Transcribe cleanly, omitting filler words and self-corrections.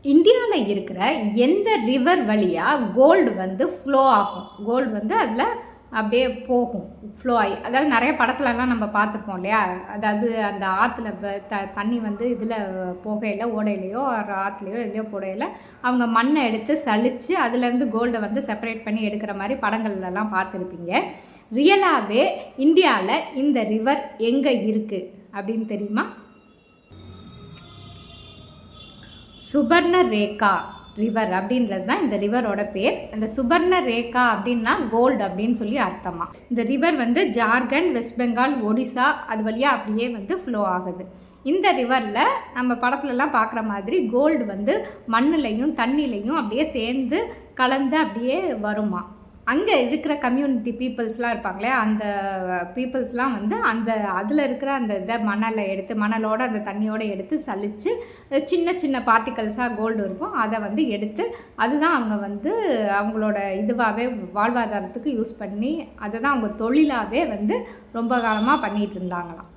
இந்தியாவில் இருக்கிற எந்த ரிவர் வழியாக கோல்டு வந்து ஃப்ளோ ஆகும், கோல்டு வந்து அதில் அப்படியே போகும், ஃப்ளோ ஆகி. அதாவது நிறைய படத்துலலாம் நம்ம பார்த்துருப்போம் இல்லையா? அதாவது அந்த ஆற்றுல தண்ணி வந்து இதில் போகையில், ஓடையிலையோ ஆற்றுலையோ எதுலையோ போடையில் அவங்க மண்ணை எடுத்து சலித்து அதுலேருந்து கோல்டை வந்து செப்பரேட் பண்ணி எடுக்கிற மாதிரி படங்கள்லாம் பார்த்துருப்பீங்க. ரியலாகவே இந்தியாவில் இந்த ரிவர் எங்கே இருக்குது அப்படின்னு தெரியுமா? சுபர்ண ரேகா ரிவர் அப்படின்றது தான் இந்த ரிவரோட பேர். அந்த சுபர்ண ரேகா அப்படின்னா கோல்டு அப்படின்னு சொல்லி அர்த்தமா. இந்த ரிவர் வந்து ஜார்க்கண்ட், வெஸ்ட் பெங்கால், ஒடிசா அது வழியாக அப்படியே வந்து ஃப்ளோ ஆகுது. இந்த ரிவரில் நம்ம படத்துலலாம் பார்க்குற மாதிரி கோல்டு வந்து மண்ணுலையும் தண்ணிலையும் அப்படியே சேர்ந்து கலந்து அப்படியே வருமா. அங்கே இருக்கிற கம்யூனிட்டி பீப்புள்ஸ்லாம் இருப்பாங்களே, அந்த பீப்புள்ஸ்லாம் வந்து அதில் இருக்கிற அந்த இதை மணலோட அந்த தண்ணியோடு எடுத்து சலித்து சின்ன சின்ன பார்ட்டிகல்ஸாக கோல்டு இருக்கும், அதை வந்து எடுத்து அதுதான் அவங்க வந்து அவங்களோட இதுவாகவே வாழ்வாதாரத்துக்கு யூஸ் பண்ணி அதை தான் அவங்க தொழிலாகவே வந்து ரொம்ப காலமாக பண்ணிகிட்டு இருந்தாங்களாம்.